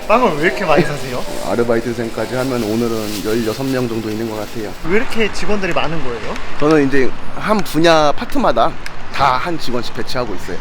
빵을 왜 이렇게 많이 사세요? 아르바이트생까지 하면 오늘은 16명 정도 있는 것 같아요. 왜 이렇게 직원들이 많은 거예요? 저는 이제 한 분야 파트마다 다 한 직원씩 배치하고 있어요.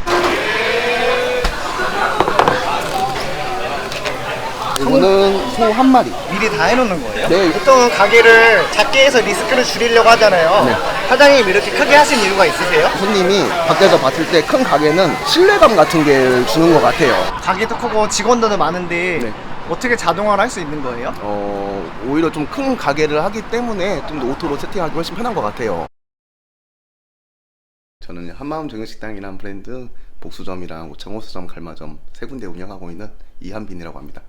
이거는 소 한 마리. 미리 다 해놓는 거예요? 네. 보통은 가게를 작게 해서 리스크를 줄이려고 하잖아요. 네. 사장님 이렇게 크게 하신 이유가 있으세요? 손님이 밖에서 봤을 때 큰 가게는 신뢰감 같은 게 주는 것 같아요. 가게도 크고 직원들도 많은데 네. 어떻게 자동화를 할 수 있는 거예요? 오히려 좀 큰 가게를 하기 때문에 좀 더 오토로 세팅하기 훨씬 편한 것 같아요. 저는 한마음 정육식당이라는 브랜드 복수점이랑 오창호수점 갈마점 세 군데 운영하고 있는 이한빈이라고 합니다.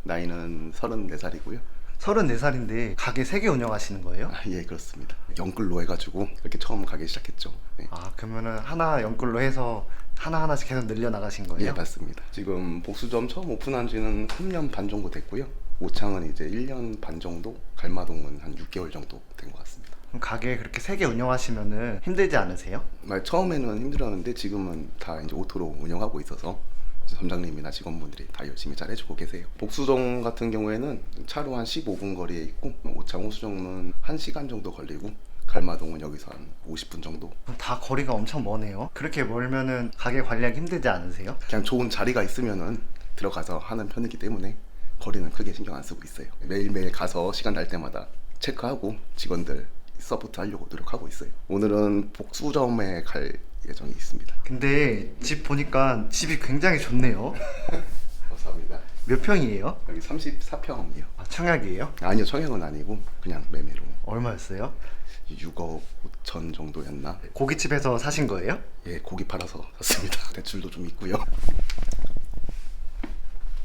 나이는 34살이고요. 34살인데 가게 3개 운영하시는 거예요? 예, 그렇습니다. 연끌로 해가지고 이렇게 처음 가게 시작했죠. 네. 그러면은 하나 연끌로 해서 하나하나씩 계속 늘려나가신 거예요? 예, 맞습니다. 지금 복수점 처음 오픈한 지는 3년 반 정도 됐고요. 오창은 이제 1년 반 정도, 갈마동은 한 6개월 정도 된 것 같습니다. 그럼 가게 그렇게 3개 운영하시면은 힘들지 않으세요? 처음에는 힘들었는데 지금은 다 이제 오토로 운영하고 있어서 점장님이나 직원분들이 다 열심히 잘 해주고 계세요. 복수점 같은 경우에는 차로 한 15분 거리에 있고, 오창 호수점은 1시간 정도 걸리고, 갈마동은 여기서 한 50분 정도. 다 거리가 엄청 머네요. 그렇게 멀면은 가게 관리하기 힘들지 않으세요? 그냥 좋은 자리가 있으면은 들어가서 하는 편이기 때문에 거리는 크게 신경 안 쓰고 있어요. 매일매일 가서 시간 날 때마다 체크하고 직원들 서포트 하려고 노력하고 있어요. 오늘은 복수점에 갈 예정이 있습니다. 근데 집 보니까 집이 굉장히 좋네요. 감사합니다. 몇 평이에요? 여기 34평이요. 청약이에요? 아니요, 청약은 아니고 그냥 매매로. 얼마였어요? 6억 5천 정도였나? 고깃집에서 사신 거예요? 예, 고기 팔아서 샀습니다. 대출도 좀 있고요.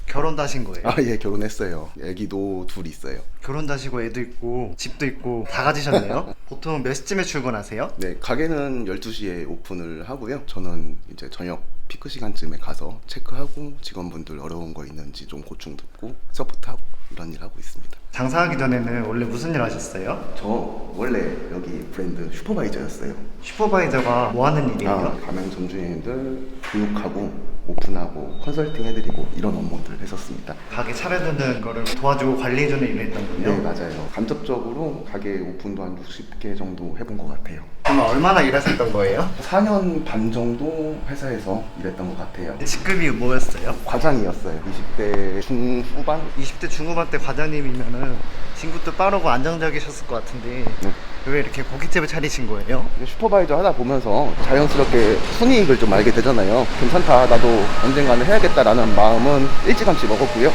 결혼도 하신 거예요? 예, 결혼했어요. 애기도 둘 있어요. 결혼도 하시고 애도 있고 집도 있고 다 가지셨네요? 보통 몇 시쯤에 출근하세요? 네, 가게는 12시에 오픈을 하고요. 저는 이제 저녁 피크 시간쯤에 가서 체크하고 직원분들 어려운 거 있는지 좀 고충 듣고 서포트하고 이런 일 하고 있습니다. 장사하기 전에는 원래 무슨 일 하셨어요? 저 원래 여기 브랜드 슈퍼바이저였어요. 슈퍼바이저가 뭐 하는 일이에요? 가맹 점주님들 교육하고 오픈하고 컨설팅 해드리고 이런 업무들 했었습니다. 가게 차려드는 거를 도와주고 관리해주는 일을 했던 거예요? 네, 맞아요. 간접적으로 가게 오픈도 한 60개 정도 해본 것 같아요. 그러면 얼마나 일하셨던 거예요? 4년 반 정도 회사에서 일했던 것 같아요. 직급이 뭐였어요? 과장이었어요. 20대 중후반? 20대 중후반 때 과장님이면은 친구도 빠르고 안정적이셨을 것 같은데 네. 왜 이렇게 고깃집을 차리신 거예요? 슈퍼바이저 하다 보면서 자연스럽게 순이익을 좀 알게 되잖아요. 괜찮다, 나도 언젠가는 해야겠다라는 마음은 일찌감치 먹었고요.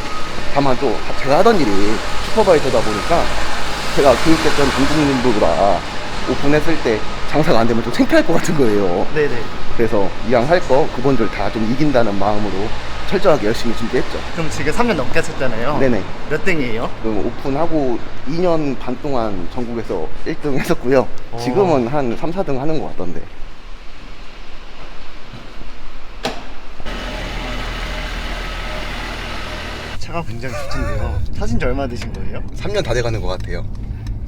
다만 또 제가 하던 일이 슈퍼바이저다 보니까 제가 교육했던 중국인들보다 오픈했을 때 장사가 안 되면 좀 창피할 것 같은 거예요. 네네. 그래서 이왕 할 거 그분들 다 좀 이긴다는 마음으로 철저하게 열심히 준비했죠. 그럼 지금 3년 넘게 하셨잖아요. 네네. 몇 등이에요? 그럼 오픈하고 2년 반 동안 전국에서 1등 했었고요. 지금은 한 3, 4등 하는 것 같던데. 차가 굉장히 좋던데요. 사신 지 얼마 되신 거예요? 3년 다 돼가는 것 같아요.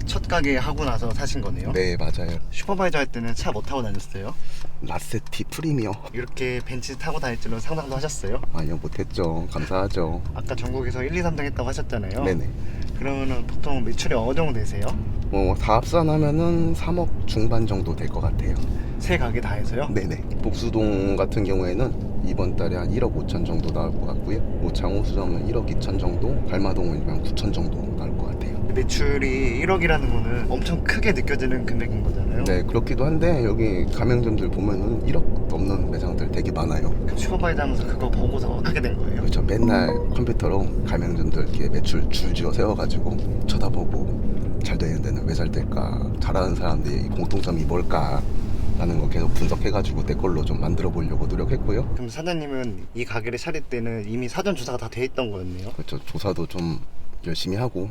첫 가게 하고 나서 사신 거네요? 네, 맞아요. 슈퍼바이저 할 때는 차 뭐 타고 다녔어요? 라세티 프리미어. 이렇게 벤츠 타고 다닐 줄은 상상도 하셨어요? 아니요, 못했죠. 감사하죠. 아까 전국에서 1, 2, 3등 했다고 하셨잖아요. 네네. 그러면은 보통 매출이 어느 정도 되세요? 다 합산하면은 3억 중반 정도 될 것 같아요. 세 가게 다 해서요? 네네. 복수동 같은 경우에는 이번 달에 한 1억 5천 정도 나올 것 같고요. 오창호수점은 1억 2천 정도, 갈마동은 한 9천 정도 나올 것 같아요. 매출이 1억이라는 거는 엄청 크게 느껴지는 금액인 거잖아요. 네, 그렇기도 한데 여기 가맹점들 보면은 1억 넘는 매장들 되게 많아요. 그럼 슈퍼바이저 하면서 그거 보고서 하게 된 거예요? 그렇죠. 맨날 컴퓨터로 가맹점들 이렇게 매출 줄지어 세워가지고 쳐다보고 잘 되는 데는 왜 잘 될까, 잘하는 사람들의 공통점이 뭘까 라는 거 계속 분석해가지고 내 걸로 좀 만들어 보려고 노력했고요. 그럼 사장님은 이 가게를 차릴 때는 이미 사전 조사가 다 돼 있던 거였네요? 그렇죠. 조사도 좀 열심히 하고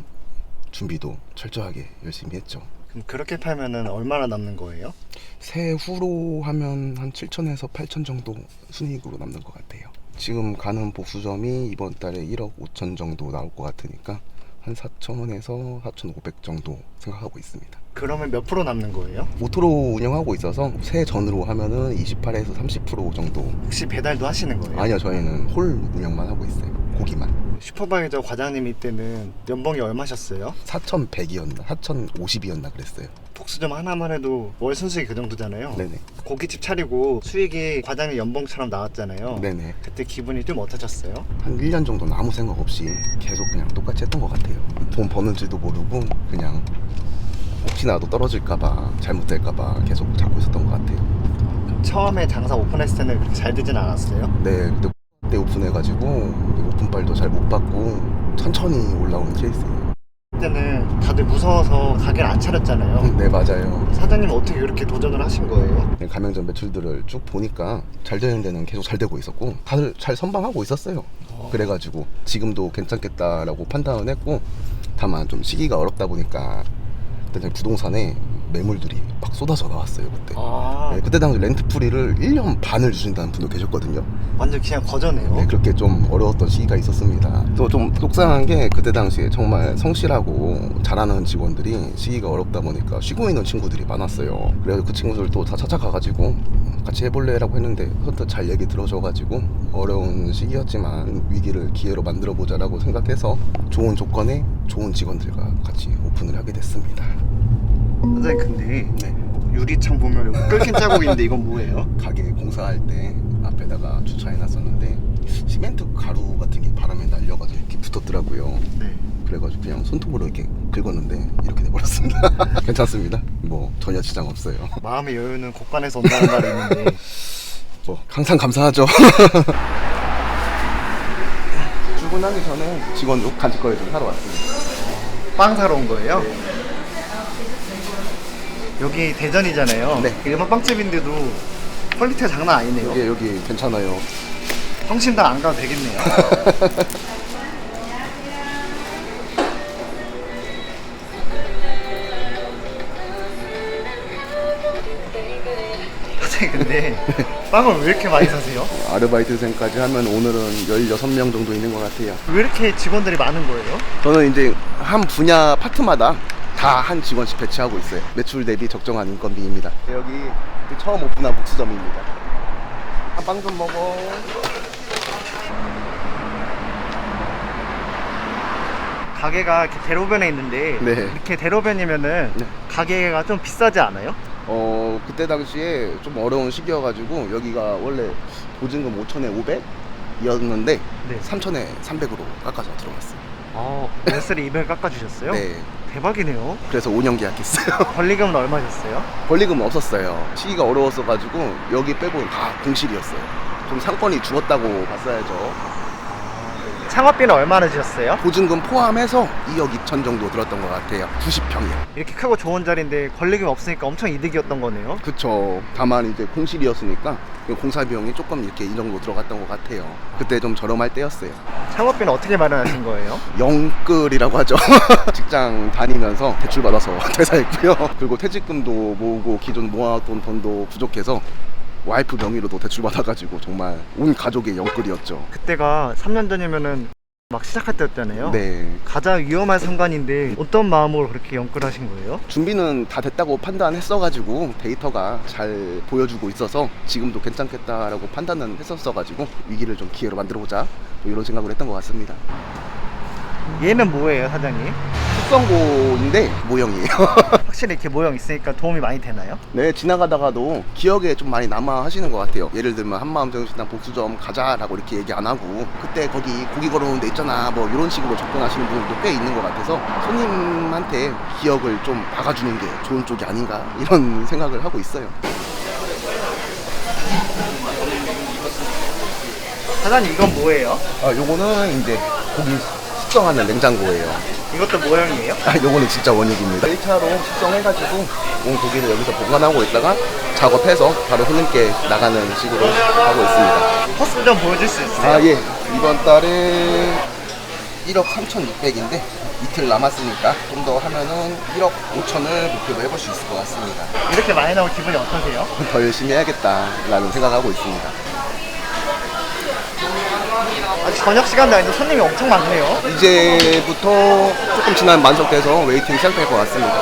준비도 철저하게 열심히 했죠. 그럼 그렇게 팔면은 얼마나 남는 거예요? 세후로 하면 한 7천에서 8천 정도 순이익으로 남는 것 같아요. 지금 가는 복수점이 이번 달에 1억 5천 정도 나올 것 같으니까 한 4천원에서 4,500 정도 생각하고 있습니다. 그러면 몇 프로 남는 거예요? 오토로 운영하고 있어서 새 전으로 하면은 28에서 30% 정도. 혹시 배달도 하시는 거예요? 아니요, 저희는 홀 운영만 하고 있어요. 고기만. 슈퍼바이저 과장님 때는 연봉이 얼마셨어요? 4,100이었나 4,050이었나 그랬어요. 복수점 하나만 해도 월 순수익 그 정도잖아요. 네네. 고깃집 차리고 수익이 과장님 연봉처럼 나왔잖아요. 네네. 그때 기분이 좀 어떠셨어요? 한 1년 정도는 아무 생각 없이 계속 그냥 똑같이 했던 것 같아요. 돈 버는지도 모르고 그냥 혹시나도 떨어질까봐 잘못될까봐 계속 잡고 있었던 것 같아요. 처음에 장사 오픈했을 때는 그렇게 잘 되진 않았어요? 네, 그때 오픈해가지고 오픈빨도 잘 못 받고 천천히 올라오는 케이스예요. 그때는 다들 무서워서 가게를 안 차렸잖아요. 네, 맞아요. 사장님은 어떻게 이렇게 도전을 하신 거예요? 가맹점 매출들을 쭉 보니까 잘 되는 데는 계속 잘 되고 있었고 다들 잘 선방하고 있었어요. 그래가지고 지금도 괜찮겠다라고 판단을 했고, 다만 좀 시기가 어렵다 보니까 그때 부동산에 매물들이 막 쏟아져 나왔어요. 그때 네, 그때 당시 렌트프리를 1년 반을 주신다는 분도 계셨거든요. 완전 그냥 거저네요. 네, 그렇게 좀 어려웠던 시기가 있었습니다. 또 좀 속상한 게 그때 당시에 정말 성실하고 잘하는 직원들이 시기가 어렵다 보니까 쉬고 있는 친구들이 많았어요. 그래서 그 친구들도 다 찾아가가지고 같이 해볼래라고 했는데 선뜻 잘 얘기 들어줘가지고 어려운 시기였지만 위기를 기회로 만들어보자라고 생각해서 좋은 조건에 좋은 직원들과 같이 오픈을 하게 됐습니다. 선생님 근데 네. 유리창 보면 끓긴 자국인데 이건 뭐예요? 가게 공사할 때 앞에다가 주차해놨었는데 시멘트 가루 같은 게 바람에 날려가지고 이렇게 붙었더라고요. 네. 그래가지고 그냥 손톱으로 이렇게 긁었는데 이렇게 돼버렸습니다. 괜찮습니다. 뭐 전혀 지장 없어요. 마음의 여유는 곳간에서 온다는 말이 있는데 뭐 항상 감사하죠. 출근하기 전에 직원 간식거리 좀 사러 왔습니다. 빵 사러 온 거예요? 여기 대전이잖아요. 네. 일반 빵집인데도 퀄리티가 장난 아니네요. 여기 괜찮아요. 성심당 안 가도 되겠네요. 선생님 근데 빵을 왜 이렇게 많이 사세요? 아르바이트생까지 하면 오늘은 16명 정도 있는 것 같아요. 왜 이렇게 직원들이 많은 거예요? 저는 이제 한 분야 파트마다 다 한 직원씩 배치하고 있어요. 매출 대비 적정한 인건비입니다. 여기 처음 오픈한 복수점입니다. 빵 좀 먹어. 가게가 이렇게 대로변에 있는데 네. 이렇게 대로변이면은 네. 가게가 좀 비싸지 않아요? 그때 당시에 좀 어려운 시기여가지고 여기가 원래 보증금 5,000에 500이었는데 네. 3,000에 300으로 깎아서 들어갔어요. 매스를 200 깎아주셨어요? 네. 대박이네요. 그래서 5년 계약했어요. 권리금은 얼마셨어요? 권리금은 없었어요. 시기가 어려웠어가지고 여기 빼고는 다 공실이었어요. 좀 상권이 죽었다고 봤어야죠. 창업비는 얼마나 주셨어요? 보증금 포함해서 2억 2천 정도 들었던 것 같아요. 90평이요. 이렇게 크고 좋은 자리인데 권리금 없으니까 엄청 이득이었던 거네요. 그쵸. 다만 이제 공실이었으니까 공사 비용이 조금 이렇게 이 정도 들어갔던 것 같아요. 그때 좀 저렴할 때였어요. 창업비는 어떻게 마련하신 거예요? 영끌이라고 하죠. 직장 다니면서 대출 받아서 퇴사했고요. 그리고 퇴직금도 모으고 기존 모아둔 돈도 부족해서 와이프 명의로도 대출 받아가지고 정말 온 가족의 영끌이었죠. 그때가 3년 전이면은 막 시작할 때였잖아요. 네. 가장 위험한 순간인데 어떤 마음으로 그렇게 연끌하신 거예요? 준비는 다 됐다고 판단했어가지고 데이터가 잘 보여주고 있어서 지금도 괜찮겠다라고 판단은 했었어가지고 위기를 좀 기회로 만들어보자 뭐 이런 생각을 했던 것 같습니다. 얘는 뭐예요, 사장님? 숙성고인데 모형이에요. 확실히 이렇게 모형 있으니까 도움이 많이 되나요? 네, 지나가다가도 기억에 좀 많이 남아 하시는 것 같아요. 예를 들면 한마음정신당 복수점 가자라고 이렇게 얘기 안 하고 그때 거기 고기 걸어오는 데 있잖아 뭐 이런 식으로 접근하시는 분들도 꽤 있는 것 같아서 손님한테 기억을 좀 박아주는 게 좋은 쪽이 아닌가 이런 생각을 하고 있어요. 사장님 이건 뭐예요? 요거는 이제 고기 숙성하는 냉장고예요. 이것도 모형이에요? 요거는 진짜 원육입니다. 1차로 숙성해가지고 온 고기를 여기서 보관하고 있다가 작업해서 바로 손님께 나가는 식으로 하고 있습니다. 코스 좀 보여줄 수 있어요? 예. 이번 달에 1억 3,600인데 이틀 남았으니까 좀 더 하면은 1억 5천을 목표로 해볼 수 있을 것 같습니다. 이렇게 많이 나오면 기분이 어떠세요? 더 열심히 해야겠다라는 생각하고 있습니다. 아직 저녁 시간도 아닌데 손님이 엄청 많네요. 이제부터 조금 지나면 만석돼서 웨이팅 시작될 것 같습니다.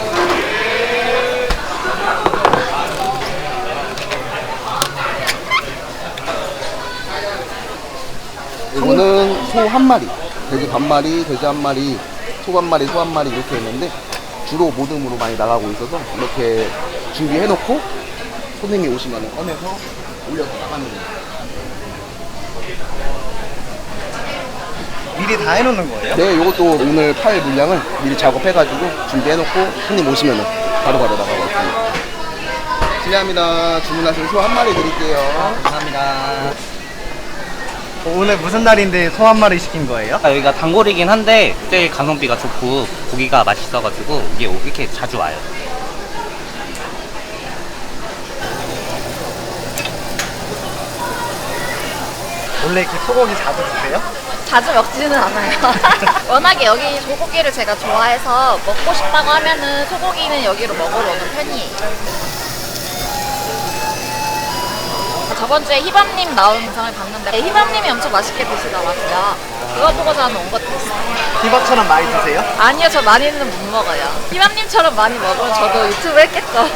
이거는 소 한 마리, 돼지 반 마리, 돼지 한 마리, 소 한 마리, 소 한 마리 이렇게 했는데 주로 모듬으로 많이 나가고 있어서 이렇게 준비해놓고 손님이 오시면 꺼내서 올려서 나가는 거예요. 미리 다 해놓는 거예요? 네, 이것도 오늘 팔 물량을 미리 작업해가지고 준비해놓고 손님 오시면 바로바로 나가고 있습니다. 실례합니다. 주문하신 소 한 마리 드릴게요. 감사합니다. 오늘 무슨 날인데 소 한 마리 시킨 거예요? 여기가 단골이긴 한데 제일 가성비가 좋고 고기가 맛있어가지고 이게 이렇게 자주 와요. 원래 이렇게 소고기 자주 드세요? 자주 먹지는 않아요. 워낙에 여기 소고기를 제가 좋아해서 먹고 싶다고 하면은 소고기는 여기로 먹으러 오는 편이에요. 저번 주에 희밤님 나온 영상을 봤는데 희밤님이 엄청 맛있게 드시더라고요. 그거 보고 저는 온 것도 있어요. 희밥처럼 많이 드세요? 아니요, 저 많이는 못 먹어요. 희밤님처럼 많이 먹으면 저도 유튜브 했겠죠.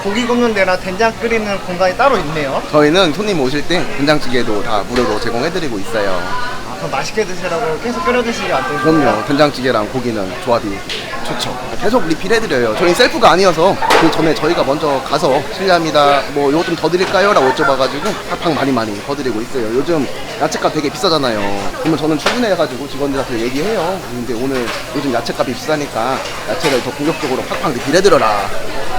고기 굽는 데나 된장 끓이는 공간이 따로 있네요. 저희는 손님 오실 때 된장찌개도 다 무료로 제공해드리고 있어요. 아, 그럼 맛있게 드시라고 계속 끓여 드시게 안 되세요? 그럼요. 된장찌개랑 고기는 조합이 좋죠. 계속 리필해드려요. 저희 셀프가 아니어서 그 전에 저희가 먼저 가서 실례합니다. 뭐 이거 좀 더 드릴까요? 라고 여쭤봐가지고 팍팍 많이 더 드리고 있어요. 요즘 야채값 되게 비싸잖아요. 그러면 저는 출근해가지고 직원들한테 얘기해요. 근데 오늘 요즘 야채값이 비싸니까 야채를 더 공격적으로 팍팍 리필해드려라.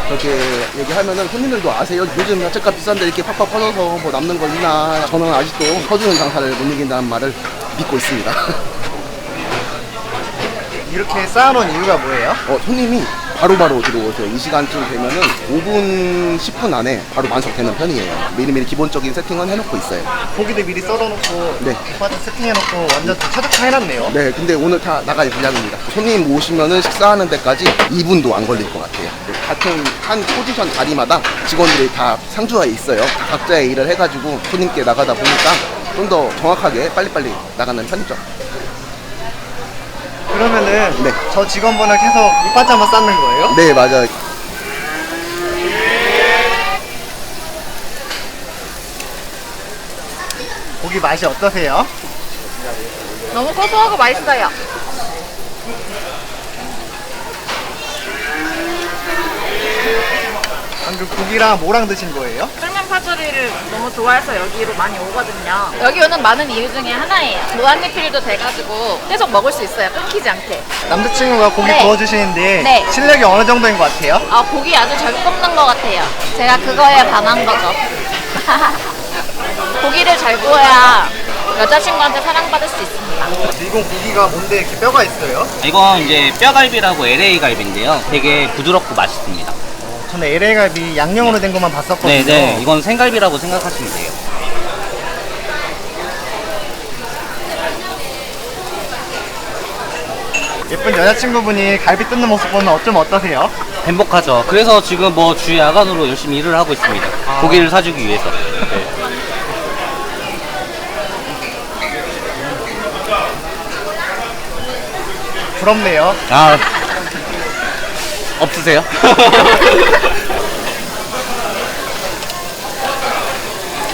그렇게 얘기하면은 손님들도 아세요. 요즘 야채값 비싼데 이렇게 팍팍 퍼져서 뭐 남는 거 있나. 저는 아직도 퍼주는 장사를 못 이긴다는 말을 믿고 있습니다. 이렇게 쌓아놓은 이유가 뭐예요? 손님이 바로바로 들어오세요. 이 시간쯤 되면은 5분, 10분 안에 바로 완성되는 편이에요. 미리미리 기본적인 세팅은 해놓고 있어요. 고기도 미리 썰어놓고 네. 오빠도 세팅해놓고 완전 차적차 해놨네요. 네, 근데 오늘 다 나갈 분량입니다. 손님 오시면은 식사하는 데까지 2분도 안 걸릴 것 같아요. 같은 한 포지션 자리마다 직원들이 다 상주하에 있어요. 다 각자의 일을 해가지고 손님께 나가다 보니까 좀 더 정확하게 빨리빨리 나가는 편이죠. 그러면은 네. 저 직원분은 계속 밑반찬만 쌓는 거예요? 네, 맞아요. 고기 맛이 어떠세요? 너무 고소하고 맛있어요. 방금 고기랑 뭐랑 드신 거예요? 쫄면 파절이를 너무 좋아해서 여기로 많이 오거든요. 여기 오는 많은 이유 중에 하나예요. 무한리필도 돼가지고 계속 먹을 수 있어요. 끊기지 않게. 남자친구가 고기 네. 구워주시는데 네. 실력이 어느 정도인 것 같아요? 아, 고기 아주 잘 굽는 것 같아요. 제가 그거에 반한 거죠. 고기를 잘 구워야 여자친구한테 사랑받을 수 있습니다. 이건 고기가 뭔데 이렇게 뼈가 있어요? 이건 이제 뼈갈비라고 LA 갈비인데요. 되게 부드럽고 맛있습니다. 저는 LA 갈비 양념으로 된 것만 봤었거든요. 네네. 이건 생갈비라고 생각하시면 돼요. 예쁜 여자친구분이 갈비 뜯는 모습 보면 좀 어떠세요? 행복하죠. 그래서 지금 뭐 주 야간으로 열심히 일을 하고 있습니다. 고기를 사주기 위해서. 네. 부럽네요. 아, 없으세요?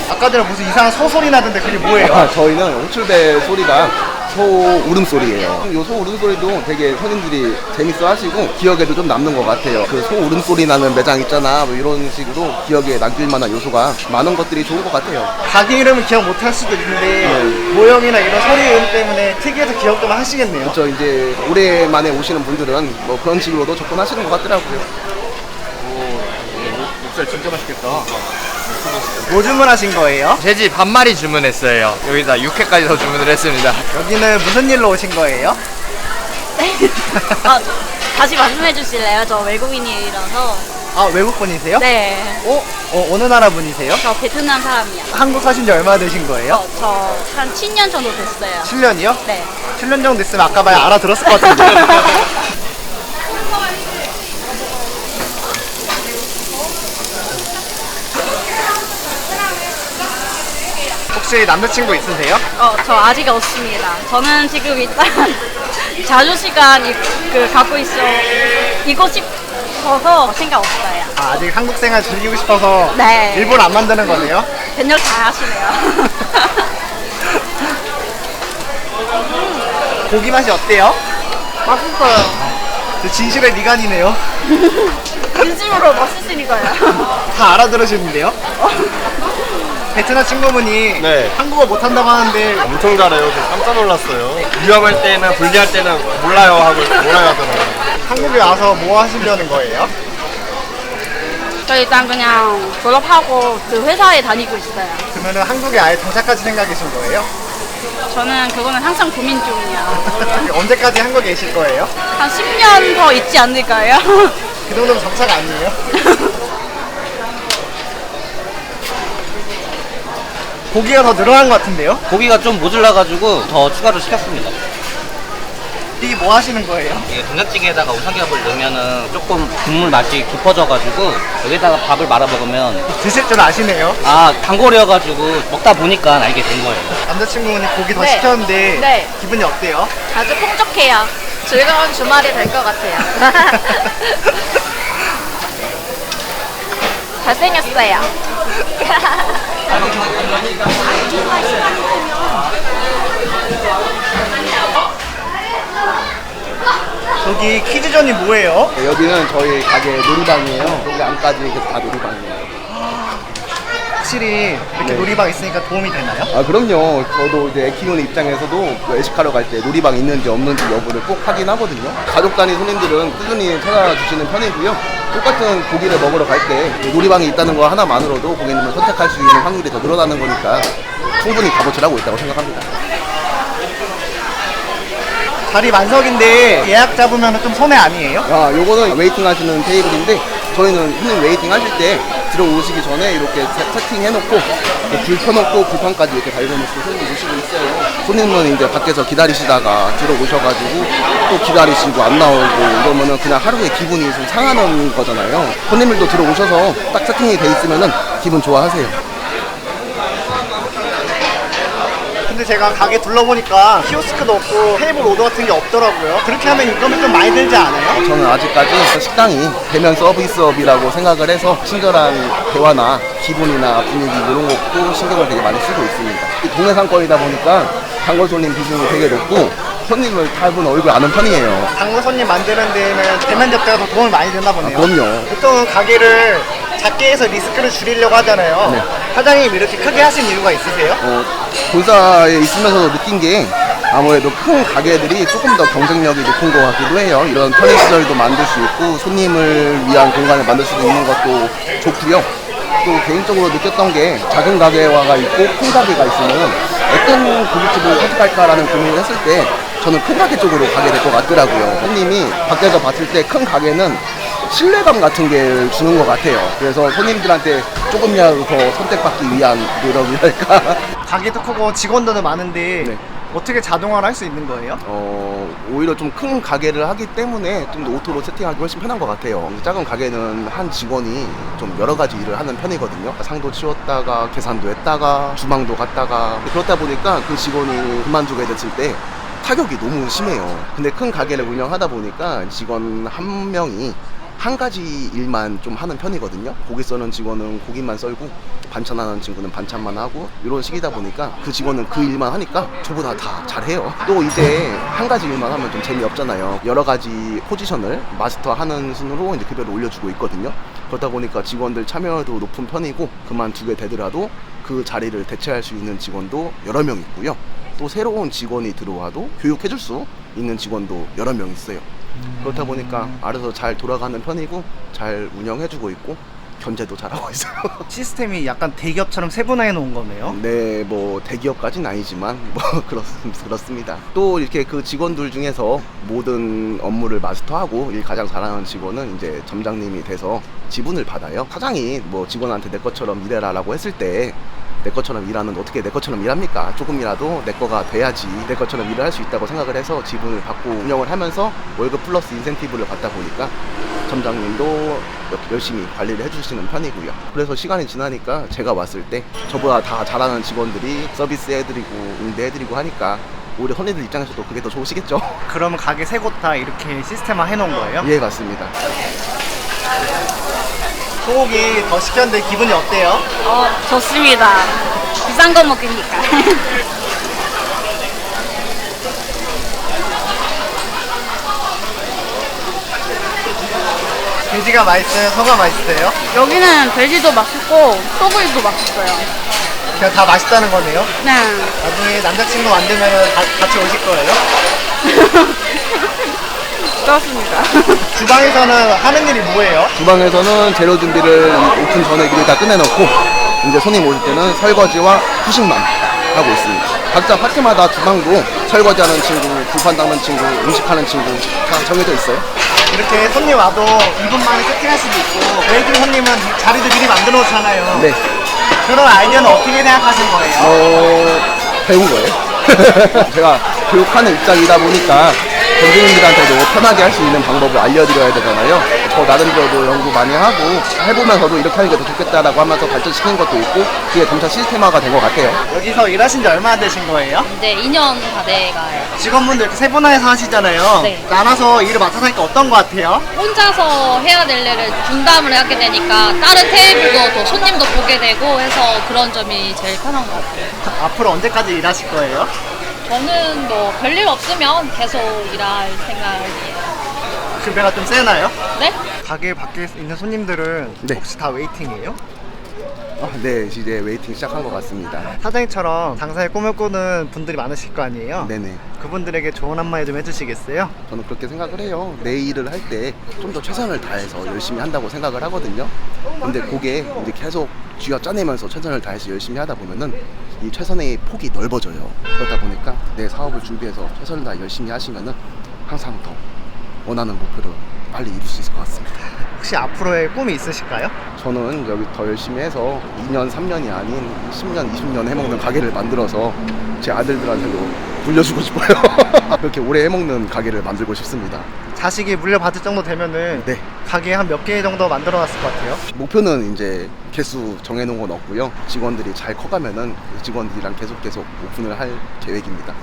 아까 전에 무슨 이상한 소소리 나던데 그게 뭐예요? 저희는 호출벨 소리가 소 울음소리예요. 이 소 울음소리도 되게 손님들이 재밌어 하시고 기억에도 좀 남는 것 같아요. 그 소 울음소리 나는 매장 있잖아 뭐 이런 식으로 기억에 남길 만한 요소가 많은 것들이 좋은 것 같아요. 가게 이름은 기억 못 할 수도 있는데 네. 모형이나 이런 소리 때문에 특이해서 기억도 하시겠네요. 그렇죠. 이제 오랜만에 오시는 분들은 뭐 그런 식으로도 접근하시는 것 같더라고요. 목살 진짜 맛있겠다. 뭐 주문하신 거예요? 돼지 반마리 주문했어요. 여기다 육회까지 더 주문을 했습니다. 여기는 무슨 일로 오신 거예요? 다시 말씀해 주실래요? 저 외국인이라서. 아, 외국 분이세요? 네. 어느 나라 분이세요? 저 베트남 사람이야. 한국 사신 지 얼마나 되신 거예요? 저 한 7년 정도 됐어요. 7년이요? 네. 7년 정도 됐으면 아까 봐야 알아들었을 것 같은데. 혹시 남자친구 있으세요? 저 아직 없습니다. 저는 지금 일단 자주시간 갖고 있고 싶어서 생각 없어요. 아, 아직 한국 생활 즐기고 싶어서 네. 일본 안 만드는 거네요? 변력 다 하시네요. 고기 맛이 어때요? 맛있어요. 진실의 미간이네요. 진심으로 맛있으니까요. 다 알아들으시는데요? 베트남 친구분이 네. 한국어 못한다고 하는데 엄청 잘해요. 저 깜짝 놀랐어요. 위험할 때는 불리할 때는 몰라요 하고 몰라요 하더라고요. 한국에 와서 뭐 하시려는 거예요? 저 일단 그냥 졸업하고 그 회사에 다니고 있어요. 그러면 한국에 아예 정착까지 생각이신 거예요? 저는 그거는 항상 고민 중이야. 언제까지 한국에 계실 거예요? 한 10년 더 있지 않을까요? 그 정도면 정착 아니에요? 고기가 더 늘어난 것 같은데요? 고기가 좀 모질라가지고 더 추가로 시켰습니다. 이 뭐 하시는 거예요? 이게 된장찌개에다가 우삼겹을 넣으면은 조금 국물 맛이 깊어져가지고 여기다가 밥을 말아 먹으면 드실 줄 아시네요? 아 단골이어가지고 먹다 보니까 알게 된 거예요. 남자친구분이 고기 더 네. 시켰는데 네. 기분이 어때요? 아주 풍족해요. 즐거운 주말이 될 것 같아요. 잘생겼어요. 저기 퀴즈존이 뭐예요? 네, 여기는 저희 가게 놀이방이에요. 여기 안까지 이렇게 다 놀이방이에요. 확실히 이렇게 네. 놀이방 있으니까 도움이 되나요? 아 그럼요. 저도 이제 애 키우는 입장에서도 뭐 외식하러 갈 때 놀이방 있는지 없는지 여부를 꼭 확인하거든요. 가족 단위 손님들은 꾸준히 찾아주시는 편이고요. 똑같은 고기를 먹으러 갈 때 놀이방이 있다는 거 하나만으로도 고객님을 선택할 수 있는 확률이 더 늘어나는 거니까 충분히 값어치를 하고 있다고 생각합니다. 자리 만석인데 예약 잡으면 좀 손해 아니에요? 아, 요거는 웨이팅 하시는 테이블인데 저희는 손님 웨이팅 하실 때 들어오시기 전에 이렇게 세팅해놓고 불 켜놓고 불판까지 이렇게 달궈놓고 손님 모시고 있어요. 손님은 이제 밖에서 기다리시다가 들어오셔가지고 또 기다리시고 안 나오고 이러면은 그냥 하루에 기분이 좀 상하는 거잖아요. 손님들도 들어오셔서 딱 세팅이 돼 있으면은 기분 좋아하세요. 근데 제가 가게 둘러보니까 키오스크도 없고 테이블 오더 같은 게 없더라고요. 그렇게 하면 인건비 좀 많이 들지 않아요? 저는 아직까지 식당이 대면 서비스업이라고 생각을 해서 친절한 대화나 기분이나 분위기 이런 것도 신경을 되게 많이 쓰고 있습니다. 이 동네 상권이다 보니까 단골 손님 비중이 되게 높고 손님을 대부분 얼굴 아는 편이에요. 단골 손님 만드는 데는 대면 접대가 더 도움이 많이 된다 보네요. 그럼요. 보통은 가게를 작게 해서 리스크를 줄이려고 하잖아요. 네. 사장님 이렇게 크게 하신 이유가 있으세요? 본사에 있으면서도 느낀 게 아무래도 큰 가게들이 조금 더 경쟁력이 높은 것 같기도 해요. 이런 편의시설도 만들 수 있고 손님을 위한 공간을 만들 수 있는 것도 좋고요. 또 개인적으로 느꼈던 게 작은 가게화가 있고 큰 가게가 있으면 어떤 고깃집을 선택할까라는 고민을 했을 때 저는 큰 가게 쪽으로 가게 될 것 같더라고요. 손님이 밖에서 봤을 때 큰 가게는 신뢰감 같은 게 주는 것 같아요. 그래서 손님들한테 조금이라도 더 선택받기 위한 노력이랄까. 가게도 크고 직원들도 많은데 네. 어떻게 자동화를 할 수 있는 거예요? 오히려 좀 큰 가게를 하기 때문에 좀 더 오토로 세팅하기 훨씬 편한 것 같아요. 작은 가게는 한 직원이 좀 여러 가지 일을 하는 편이거든요. 상도 치웠다가 계산도 했다가 주방도 갔다가 그렇다 보니까 그 직원이 그만두게 됐을 때 타격이 너무 심해요. 근데 큰 가게를 운영하다 보니까 직원 한 명이 한 가지 일만 좀 하는 편이거든요. 고기 써는 직원은 고기만 썰고 반찬하는 친구는 반찬만 하고 이런 식이다 보니까 그 직원은 그 일만 하니까 저보다 다 잘해요. 또 이제 한 가지 일만 하면 좀 재미없잖아요. 여러 가지 포지션을 마스터하는 순으로 이제 급여를 올려주고 있거든요. 그러다 보니까 직원들 참여도 높은 편이고 그만두게 되더라도 그 자리를 대체할 수 있는 직원도 여러 명 있고요. 또 새로운 직원이 들어와도 교육해줄 수 있는 직원도 여러 명 있어요. 그렇다 보니까 알아서 잘 돌아가는 편이고 잘 운영해주고 있고 견제도 잘하고 있어요. 시스템이 약간 대기업처럼 세분화해 놓은 거네요. 네, 뭐 대기업까지는 아니지만 뭐 그렇습니다. 또 이렇게 그 직원들 중에서 모든 업무를 마스터하고 일 가장 잘하는 직원은 이제 점장님이 돼서 지분을 받아요. 사장이 뭐 직원한테 내 것처럼 일해라라고 했을 때 내 것처럼 일하는 어떻게 내 것처럼 일합니까? 조금이라도 내 거가 돼야지 내 것처럼 일을 할 수 있다고 생각을 해서 지분을 받고 운영을 하면서 월급 플러스 인센티브를 받다 보니까 점장님도 열심히 관리를 해주시는 편이고요. 그래서 시간이 지나니까 제가 왔을 때 저보다 다 잘하는 직원들이 서비스 해드리고 응대해드리고 하니까 오히려 손님들 입장에서도 그게 더 좋으시겠죠. 그러면 가게 세 곳 다 이렇게 시스템화 해놓은 거예요? 예, 맞습니다. 소고기 더 시켰는데 기분이 어때요? 좋습니다. 비싼 거 먹으니까. 돼지가 맛있어요? 소가 맛있어요? 여기는 돼지도 맛있고 소고기도 맛있어요. 그냥 다 맛있다는 거네요? 네. 나중에 남자친구 만들면 같이 오실 거예요? 그렇습니다. 주방에서는 하는 일이 뭐예요? 주방에서는 재료 준비를 오픈 전에 미리 다 끝내놓고 이제 손님 오실 때는 설거지와 후식만 하고 있습니다. 각자 파트마다 주방도 설거지하는 친구, 불판 닦는 친구, 음식하는 친구 다 정해져 있어요. 이렇게 손님 와도 2분 만에 세팅할 수도 있고 웨이팅 손님은 자리도 미리 만들어 놓잖아요. 네. 그런 아이디어는 어떻게 생각하신 거예요? 배운 거예요. 제가 교육하는 입장이다 보니까 전주님들한테도 편하게 할 수 있는 방법을 알려드려야 되잖아요. 저 나름대로도 연구 많이 하고 해보면서도 이렇게 하는 게 더 좋겠다라고 하면서 발전시킨 것도 있고 그게 점차 시스템화가 된 것 같아요. 여기서 일하신 지 얼마나 되신 거예요? 이제 2년 다 돼가요. 직원분들 이렇게 세분화해서 하시잖아요. 네. 나눠서 일을 맡아서 하니까 어떤 것 같아요? 혼자서 해야 될 일을 분담을 하게 되니까 다른 테이블도 더 손님도 보게 되고 해서 그런 점이 제일 편한 것 같아요. 앞으로 언제까지 일하실 거예요? 저는 뭐 별일 없으면 계속 일할 생각이에요. 급여가 좀 세나요? 네? 가게 밖에 있는 손님들은 네. 혹시 다 웨이팅이에요? 네, 이제 웨이팅 시작한 것 같습니다. 사장님처럼 장사에 꿈을 꾸는 분들이 많으실 거 아니에요? 네네. 그분들에게 조언 한마디 좀 해주시겠어요? 저는 그렇게 생각을 해요. 내 일을 할 때 좀 더 최선을 다해서 열심히 한다고 생각을 하거든요. 근데 그게 이제 계속 쥐어 짜내면서 최선을 다해서 열심히 하다 보면은 이 최선의 폭이 넓어져요. 그러다 보니까 내 사업을 준비해서 최선을 다해 열심히 하시면은 항상 더 원하는 목표를 빨리 이룰 수 있을 것 같습니다. 혹시 앞으로의 꿈이 있으실까요? 저는 여기 더 열심히 해서 2년, 3년이 아닌 10년, 20년 해먹는 가게를 만들어서 제 아들들한테도 물려주고 싶어요. 그렇게 오래 해먹는 가게를 만들고 싶습니다. 자식이 물려받을 정도 되면은 네. 가게 한 몇 개 정도 만들어 놨을 것 같아요. 목표는 이제 개수 정해놓은 건 없고요. 직원들이 잘 커가면은 직원들이랑 계속 오픈을 할 계획입니다.